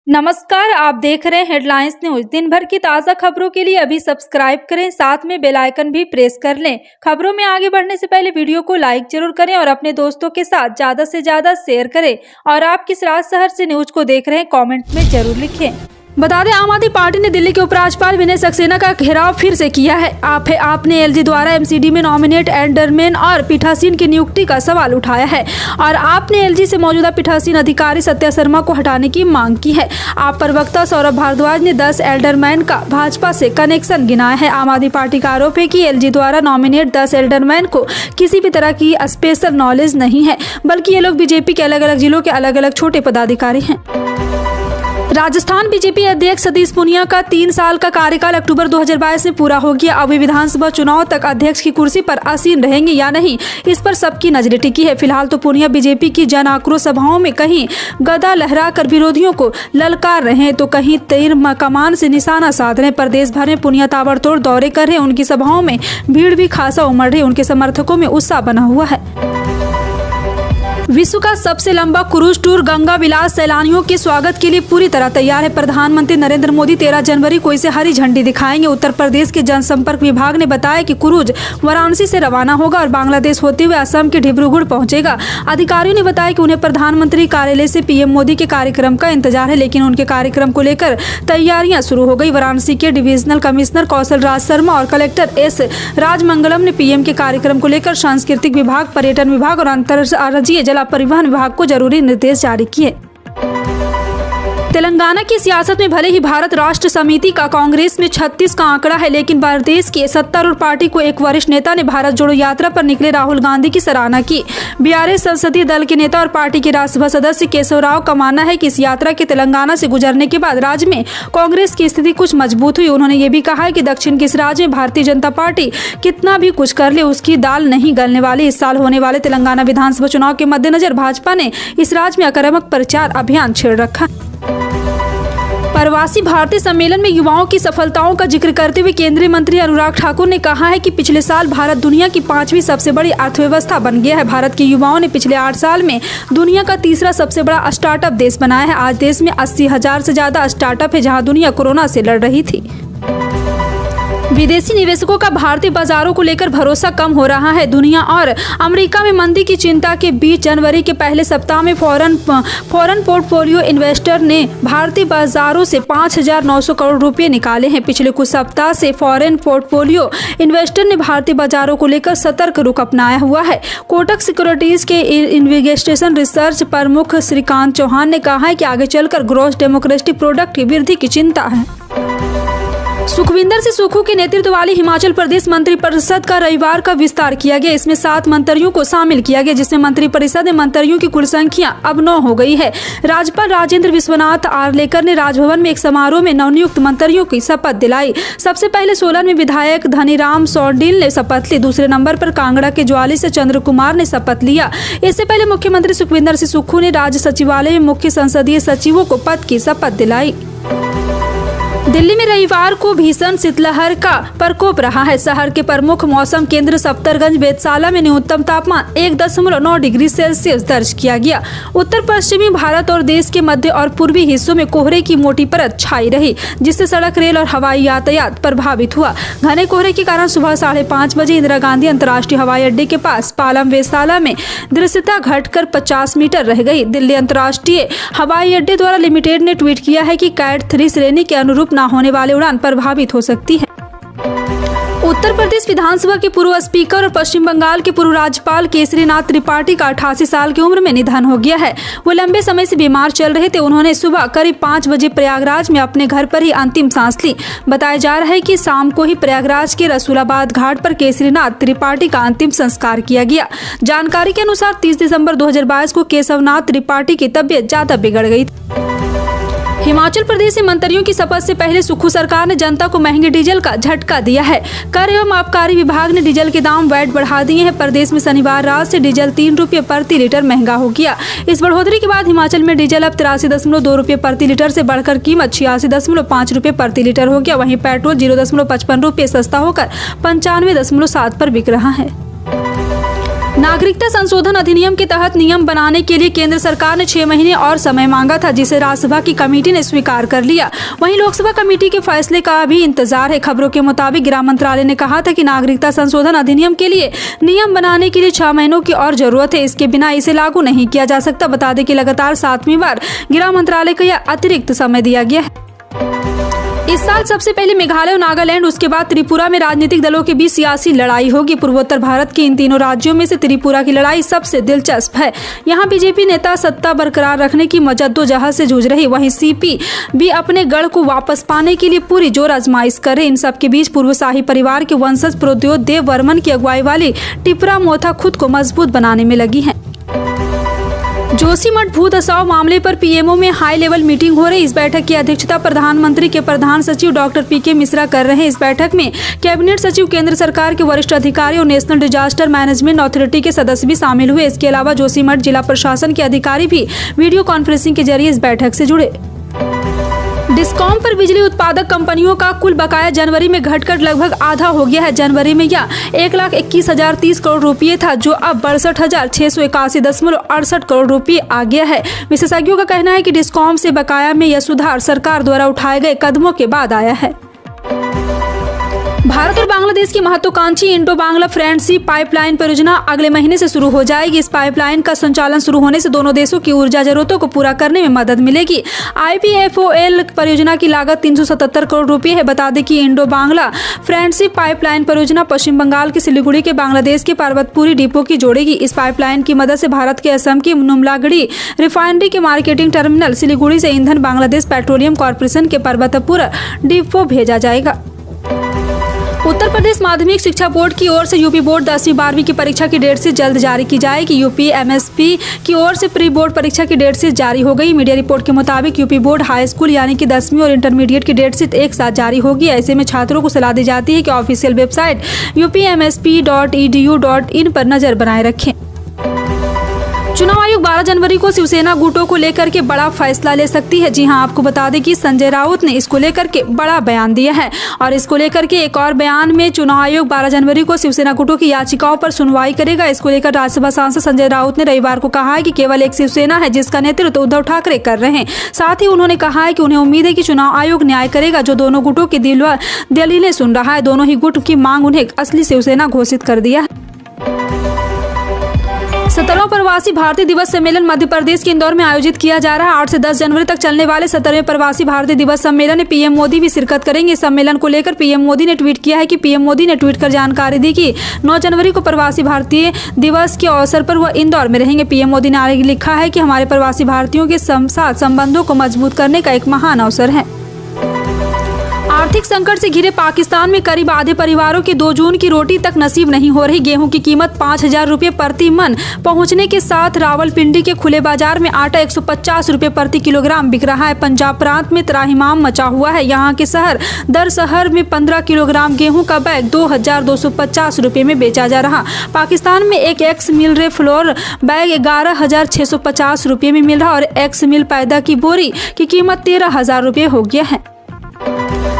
नमस्कार, आप देख रहे हैं हेडलाइंस न्यूज। दिन भर की ताज़ा खबरों के लिए अभी सब्सक्राइब करें, साथ में बेल आइकन भी प्रेस कर लें। खबरों में आगे बढ़ने से पहले वीडियो को लाइक जरूर करें और अपने दोस्तों के साथ ज़्यादा से ज़्यादा शेयर करें। और आप किस राज शहर से न्यूज को देख रहे हैं, कमेंट में जरूर लिखें। बता दें, आम आदमी पार्टी ने दिल्ली के उपराज्यपाल विनय सक्सेना का घेराव फिर से किया है। आपने एलजी द्वारा एमसीडी में नॉमिनेट एल्डरमैन और पीठासीन की नियुक्ति का सवाल उठाया है और आपने एलजी से मौजूदा पीठासीन अधिकारी सत्या शर्मा को हटाने की मांग की है। आप प्रवक्ता सौरभ भारद्वाज ने 10 एल्डरमैन का भाजपा से कनेक्शन गिनाया है। आम आदमी पार्टी का आरोप है कि एलजी द्वारा नॉमिनेट 10 एल्डरमैन को किसी भी तरह की स्पेशल नॉलेज नहीं है, बल्कि ये लोग बीजेपी के अलग अलग जिलों के अलग अलग छोटे पदाधिकारी हैं। राजस्थान बीजेपी अध्यक्ष सतीश पूनिया का 3 साल का कार्यकाल अक्टूबर 2022 में पूरा हो गया। अब वे विधानसभा चुनाव तक अध्यक्ष की कुर्सी पर आसीन रहेंगे या नहीं, इस पर सबकी नजरें टिकी है। फिलहाल तो पूनिया बीजेपी की जन आक्रोश सभाओं में कहीं गदा लहराकर विरोधियों को ललकार रहे हैं तो कहीं तीर कमान से निशाना साध रहे हैं। प्रदेश भर में पूनिया ताबड़तोड़ दौरे कर रहे हैं। उनकी सभाओं में भीड़ भी खासा उमड़ रही है। उनके समर्थकों में उत्साह बना हुआ है। विश्व का सबसे लंबा क्रूज टूर गंगा विलास सैलानियों के स्वागत के लिए पूरी तरह तैयार है। प्रधानमंत्री नरेंद्र मोदी 13 जनवरी को इसे हरी झंडी दिखाएंगे। उत्तर प्रदेश के जनसंपर्क विभाग ने बताया कि क्रूज वाराणसी से रवाना होगा और बांग्लादेश होते हुए असम के डिब्रूगढ़ पहुंचेगा। अधिकारियों ने बताया कि उन्हें प्रधानमंत्री कार्यालय से पीएम मोदी के कार्यक्रम का इंतजार है, लेकिन उनके कार्यक्रम को लेकर तैयारियां शुरू हो गई। वाराणसी के डिविजनल कमिश्नर कौशल राज शर्मा और कलेक्टर एस राजमंगलम ने पीएम के कार्यक्रम को लेकर सांस्कृतिक विभाग, पर्यटन विभाग और अंतर्राज्यीय जल परिवहन विभाग को जरूरी निर्देश जारी किए। तेलंगाना की सियासत में भले ही भारत राष्ट्र समिति का कांग्रेस में 36 का आंकड़ा है, लेकिन प्रदेश के सत्तारूढ़ पार्टी को एक वरिष्ठ नेता ने भारत जोड़ो यात्रा पर निकले राहुल गांधी की सराहना की। बीआरएस संसदीय दल के नेता और पार्टी के राज्यसभा सदस्य केशव राव का मानना है कि इस यात्रा के तेलंगाना से गुजरने के बाद राज्य में कांग्रेस की स्थिति कुछ मजबूत हुई। उन्होंने ये भी कहा है कि दक्षिण के इस राज्य में भारतीय जनता पार्टी कितना भी कुछ कर ले, उसकी दाल नहीं गलने वाली। इस साल होने वाले तेलंगाना विधानसभा चुनाव के मद्देनजर भाजपा ने इस राज्य में आक्रामक प्रचार अभियान छेड़ रखा। प्रवासी भारतीय सम्मेलन में युवाओं की सफलताओं का जिक्र करते हुए केंद्रीय मंत्री अनुराग ठाकुर ने कहा है कि पिछले साल भारत दुनिया की 5वीं सबसे बड़ी अर्थव्यवस्था बन गया है। भारत के युवाओं ने पिछले 8 साल में दुनिया का 3रा सबसे बड़ा स्टार्टअप देश बनाया है। आज देश में 80,000 से ज्यादा स्टार्टअप है, जहां दुनिया कोरोना से लड़ रही थी। विदेशी निवेशकों का भारतीय बाजारों को लेकर भरोसा कम हो रहा है। दुनिया और अमेरिका में मंदी की चिंता के बीच जनवरी के पहले सप्ताह में फॉरेन पोर्टफोलियो इन्वेस्टर ने भारतीय बाजारों से 5,900 करोड़ रुपए निकाले हैं। पिछले कुछ सप्ताह से फॉरेन पोर्टफोलियो इन्वेस्टर ने भारतीय बाजारों को लेकर सतर्क रुख अपनाया हुआ है। कोटक सिक्योरिटीज के इन्वेस्टिगेशन रिसर्च प्रमुख श्रीकांत चौहान ने कहा है कि आगे चलकर ग्रॉस डेमोक्रेटिक प्रोडक्ट की वृद्धि की चिंता है। सुखविंदर सिंह सुक्खू के नेतृत्व वाली हिमाचल प्रदेश मंत्रिपरिषद का रविवार का विस्तार किया गया। इसमें 7 मंत्रियों को शामिल किया गया, जिसमें मंत्रिपरिषद में मंत्रियों की कुल संख्या अब 9 हो गई है। राज्यपाल राजेंद्र विश्वनाथ आर्लेकर ने राजभवन में एक समारोह में नवनियुक्त मंत्रियों की शपथ दिलाई। सबसे पहले सोलन में विधायक धनीराम सौंडील ने शपथ ली। दूसरे नंबर पर कांगड़ा के ज्वाली से चंद्र कुमार ने शपथ लिया। इससे पहले मुख्यमंत्री सुखविंदर सिंह सुक्खू ने राज्य सचिवालय में मुख्य संसदीय सचिवों को पद की शपथ दिलाई। दिल्ली में रविवार को भीषण शीतलहर का प्रकोप रहा है। शहर के प्रमुख मौसम केंद्र सफ्दरगंज वेधशाला में न्यूनतम तापमान 1.9 डिग्री सेल्सियस दर्ज किया गया। उत्तर पश्चिमी भारत और देश के मध्य और पूर्वी हिस्सों में कोहरे की मोटी परत छाई रही, जिससे सड़क, रेल और हवाई यातायात प्रभावित हुआ। घने कोहरे के कारण सुबह 5:30 बजे इंदिरा गांधी अंतर्राष्ट्रीय हवाई अड्डे के पास पालम वेधशाला में दृश्यता घटकर 50 मीटर रह गई। दिल्ली अंतर्राष्ट्रीय हवाई अड्डे द्वारा लिमिटेड ने ट्वीट किया है कि कैट 3 श्रेणी के अनुरूप न होने वाले उड़ान प्रभावित हो सकती है। उत्तर प्रदेश विधानसभा के पूर्व स्पीकर और पश्चिम बंगाल के पूर्व राज्यपाल केसरीनाथ त्रिपाठी का 88 साल की उम्र में निधन हो गया है। वो लंबे समय से बीमार चल रहे थे। उन्होंने सुबह करीब 5 बजे प्रयागराज में अपने घर पर ही अंतिम सांस ली। बताया जा रहा है कि शाम को ही प्रयागराज के रसूलाबाद घाट पर केसरीनाथ त्रिपाठी का अंतिम संस्कार किया गया। जानकारी के अनुसार 30 दिसंबर 2022 को केशवनाथ त्रिपाठी की तबीयत ज्यादा बिगड़ गई। हिमाचल प्रदेश में मंत्रियों की शपथ से पहले सुक्खू सरकार ने जनता को महंगे डीजल का झटका दिया है। कर एवं आबकारी विभाग ने डीजल के दाम वैट बढ़ा दिए हैं। प्रदेश में शनिवार रात से डीजल 3 रुपये प्रति लीटर महंगा हो गया। इस बढ़ोतरी के बाद हिमाचल में डीजल अब 83.2 रुपये प्रति लीटर से बढ़कर कीमत 86.5 रुपये प्रति लीटर हो गया। वहीं पेट्रोल 0.55 रुपये सस्ता होकर 95.7 पर बिक रहा है। नागरिकता संशोधन अधिनियम के तहत नियम बनाने के लिए केंद्र सरकार ने 6 महीने और समय मांगा था, जिसे राज्यसभा की कमेटी ने स्वीकार कर लिया। वहीं लोकसभा कमेटी के फैसले का भी इंतजार है। खबरों के मुताबिक गृह मंत्रालय ने कहा था कि नागरिकता संशोधन अधिनियम के लिए नियम बनाने के लिए 6 महीनों की और जरूरत है, इसके बिना इसे लागू नहीं किया जा सकता। बता दें कि लगातार 7वीं बार गृह मंत्रालय को यह अतिरिक्त समय दिया गया है। इस साल सबसे पहले मेघालय और नागालैंड, उसके बाद त्रिपुरा में राजनीतिक दलों के बीच सियासी लड़ाई होगी। पूर्वोत्तर भारत के इन तीनों राज्यों में से त्रिपुरा की लड़ाई सबसे दिलचस्प है। यहाँ बीजेपी नेता सत्ता बरकरार रखने की जद्दोजहद से जूझ रही, वहीं सीपी भी अपने गढ़ को वापस पाने के लिए पूरी जोर आजमाइश कर रहे। इन सब के बीच पूर्व शाही परिवार के वंशज प्रोद्योत देव वर्मन की अगुवाई वाली टिपरा मोथा खुद को मजबूत बनाने में लगी है। जोशीमठ भू धसाव मामले पर पीएमओ में हाई लेवल मीटिंग हो रही। इस बैठक की अध्यक्षता प्रधानमंत्री के प्रधान सचिव डॉक्टर पीके मिश्रा कर रहे हैं। इस बैठक में कैबिनेट सचिव, केंद्र सरकार के वरिष्ठ अधिकारी और नेशनल डिजास्टर मैनेजमेंट अथॉरिटी के सदस्य भी शामिल हुए। इसके अलावा जोशीमठ जिला प्रशासन के अधिकारी भी वीडियो कॉन्फ्रेंसिंग के जरिए इस बैठक से जुड़े। डिस्कॉम पर बिजली उत्पादक कंपनियों का कुल बकाया जनवरी में घटकर लगभग आधा हो गया है। जनवरी में यह 1,21,030 करोड़ रुपये था, जो अब 62,681.68 करोड़ रुपये आ गया है। विशेषज्ञों का कहना है कि डिस्कॉम से बकाया में यह सुधार सरकार द्वारा उठाए गए कदमों के बाद आया है। भारत और बांग्लादेश की महत्वाकांक्षी इंडो बांग्ला फ्रेंडशिप पाइपलाइन परियोजना अगले महीने से शुरू हो जाएगी। इस पाइपलाइन का संचालन शुरू होने से दोनों देशों की ऊर्जा जरूरतों को पूरा करने में मदद मिलेगी। IPFOL परियोजना की लागत 377 करोड़ रुपये है। बता दें कि इंडो बांग्ला फ्रेंडशिप पाइपलाइन परियोजना पश्चिम बंगाल के सिलीगुड़ी के बांग्लादेश के पार्वतपुरी डिपो की जोड़ेगी। इस पाइपलाइन की मदद से भारत के असम की नुमलागढ़ी रिफाइनरी के मार्केटिंग टर्मिनल सिलीगुड़ी से ईंधन बांग्लादेश पेट्रोलियम कॉर्पोरेशन के पार्वतपुर डिपो भेजा जाएगा। उत्तर प्रदेश माध्यमिक शिक्षा बोर्ड की ओर से यूपी बोर्ड 10वीं 12वीं की परीक्षा की डेट से जल्द जारी की जाएगी। यूपी MSP की ओर से प्री बोर्ड परीक्षा की डेट से जारी हो गई। मीडिया रिपोर्ट के मुताबिक यूपी बोर्ड हाई स्कूल यानी कि 10वीं और इंटरमीडिएट की डेट से एक साथ जारी होगी। ऐसे में छात्रों को सलाह दी जाती है कि ऑफिशियल वेबसाइट upmsp.edu.in पर नजर बनाए रखें। चुनाव आयोग 12 जनवरी को शिवसेना गुटों को लेकर के बड़ा फैसला ले सकती है। जी हां, आपको बता दें कि संजय राउत ने इसको लेकर के बड़ा बयान दिया है और इसको लेकर के एक और बयान में चुनाव आयोग 12 जनवरी को शिवसेना गुटों की याचिकाओं पर सुनवाई करेगा। इसको लेकर राज्यसभा सांसद संजय राउत ने रविवार को कहा है कि केवल एक शिवसेना है जिसका नेतृत्व उद्धव ठाकरे कर रहे हैं। साथ ही उन्होंने कहा है कि उन्हें उम्मीद है कि चुनाव आयोग न्याय करेगा, जो दोनों गुटों की दलीलें सुन रहा है। दोनों ही गुट की मांग उन्हें असली शिवसेना घोषित कर दिया है। 17वां प्रवासी भारतीय दिवस सम्मेलन मध्य प्रदेश के इंदौर में आयोजित किया जा रहा है। 8 से 10 जनवरी तक चलने वाले 17वें प्रवासी भारतीय दिवस सम्मेलन में पीएम मोदी भी शिरकत करेंगे। इस सम्मेलन को लेकर पीएम मोदी ने ट्वीट किया है कि पीएम मोदी ने ट्वीट कर जानकारी दी कि 9 जनवरी को प्रवासी भारतीय दिवस के अवसर पर वह इंदौर में रहेंगे। पीएम मोदी ने आगे लिखा है कि हमारे प्रवासी भारतीयों के साथ संबंधों को मजबूत करने का एक महान अवसर है। आर्थिक संकट से घिरे पाकिस्तान में करीब आधे परिवारों के 2 जून की रोटी तक नसीब नहीं हो रही। गेहूं की कीमत 5,000 रुपये प्रति मन पहुंचने के साथ रावलपिंडी के खुले बाजार में आटा 150 रुपये प्रति किलोग्राम बिक रहा है। पंजाब प्रांत में त्राहिमाम मचा हुआ है। यहाँ के शहर दर शहर में 15 किलोग्राम गेहूं का बैग 2,250 रुपये में बेचा जा रहा। पाकिस्तान में एक एक्स मिल रे फ्लोर बैग 11,650 रुपये में मिल रहा और एक्स मिल पैदा की बोरी की कीमत 13,000 रुपये हो गया है।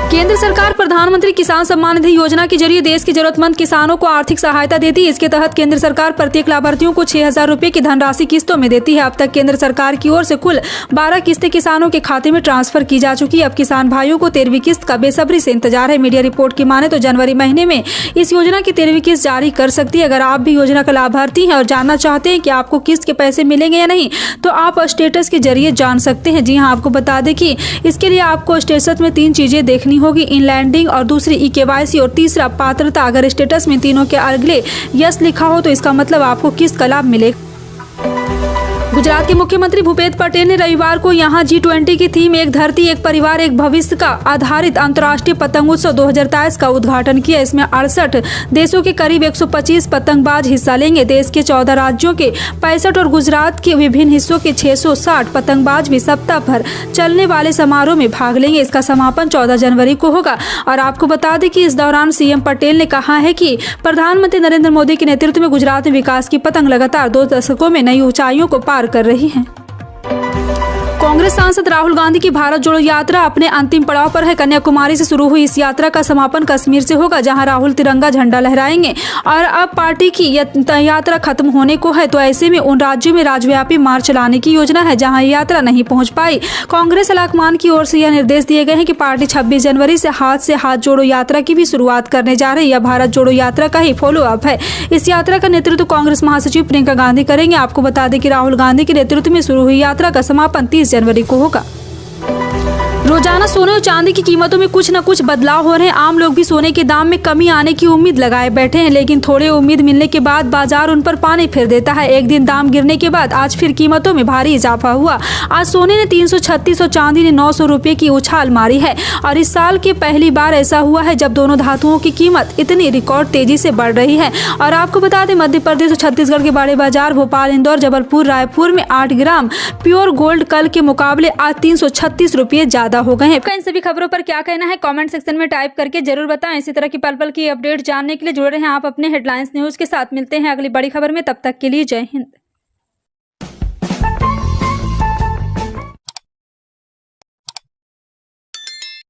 केंद्र सरकार प्रधानमंत्री किसान सम्मान निधि योजना के जरिए देश के जरूरतमंद किसानों को आर्थिक सहायता देती है। इसके तहत केंद्र सरकार प्रत्येक लाभार्थियों को 6,000 रुपये की धनराशि किस्तों में देती है। अब तक केंद्र सरकार की ओर से कुल 12 किस्तें किसानों के खाते में ट्रांसफर की जा चुकी है। अब किसान भाइयों को 13वीं किस्त का बेसब्री से इंतजार है। मीडिया रिपोर्ट की माने तो जनवरी महीने में इस योजना की 13वीं किस्त जारी कर सकती है। अगर आप भी योजना का लाभार्थी हैं और जानना चाहते हैं कि आपको किस्त के पैसे मिलेंगे या नहीं, तो आप स्टेटस के जरिए जान सकते हैं। जी हाँ, आपको बता दें कि इसके लिए आपको स्टेटस में 3 चीजें देखनी होगी, इनलैंडिंग और दूसरी KYC और तीसरा पात्रता। अगर स्टेटस में तीनों के अगले यस लिखा हो तो इसका मतलब आपको किस्त का लाभ मिलेगा। गुजरात के मुख्यमंत्री भूपेश पटेल ने रविवार को यहां G20 की थीम एक धरती एक परिवार एक भविष्य का आधारित अंतर्राष्ट्रीय पतंग उत्सव 2023 का उद्घाटन किया। इसमें 68 देशों के करीब 125 पतंगबाज हिस्सा लेंगे। देश के 14 राज्यों के 65 और गुजरात के विभिन्न हिस्सों के 660 पतंगबाज भी सप्ताह भर चलने वाले समारोह में भाग लेंगे। इसका समापन 14 जनवरी को होगा। और आपको बता दें कि इस दौरान CM पटेल ने कहा है कि प्रधानमंत्री नरेंद्र मोदी के नेतृत्व में गुजरात में विकास की पतंग लगातार 2 दशकों में नई ऊंचाइयों को पार कर रही हैं। कांग्रेस सांसद राहुल गांधी की भारत जोड़ो यात्रा अपने अंतिम पड़ाव पर है। कन्याकुमारी से शुरू हुई इस यात्रा का समापन कश्मीर से होगा, जहां राहुल तिरंगा झंडा लहराएंगे। और अब पार्टी की यात्रा खत्म होने को है, तो ऐसे में उन राज्यों में राज्यव्यापी मार्च चलाने की योजना है जहां यात्रा नहीं पहुंच पाई। कांग्रेस आलाकमान की ओर से यह निर्देश दिए गए हैं कि पार्टी 26 जनवरी से हाथ जोड़ो यात्रा की भी शुरुआत करने जा रही है। यह भारत जोड़ो यात्रा का ही फॉलो अप है। इस यात्रा का नेतृत्व कांग्रेस महासचिव प्रियंका गांधी करेंगे। आपको बता दें कि राहुल गांधी के नेतृत्व में शुरू हुई यात्रा का समापन 30 जनवरी को होगा। रोजाना सोने और चांदी की कीमतों में कुछ न कुछ बदलाव हो रहे हैं। आम लोग भी सोने के दाम में कमी आने की उम्मीद लगाए बैठे हैं, लेकिन थोड़ी उम्मीद मिलने के बाद बाजार उन पर पानी फिर देता है। एक दिन दाम गिरने के बाद आज फिर कीमतों में भारी इजाफा हुआ। आज सोने ने 336 और चांदी ने 900 रुपये की उछाल मारी है। और इस साल की पहली बार ऐसा हुआ है जब दोनों धातुओं की कीमत इतनी रिकॉर्ड तेजी से बढ़ रही है। और आपको बता दें, मध्य प्रदेश और छत्तीसगढ़ के बड़े बाजार भोपाल, इंदौर, जबलपुर, रायपुर में 8 ग्राम प्योर गोल्ड कल के मुकाबले आज 336 रुपये ज्यादा हो गए हैं। सभी खबरों पर क्या कहना है कमेंट सेक्शन में टाइप करके जरूर बताएं। इसी तरह की पल पल की अपडेट जानने के लिए जुड़े रहें आप अपने हेडलाइंस न्यूज के साथ। मिलते हैं अगली बड़ी खबर में, तब तक के लिए जय हिंद।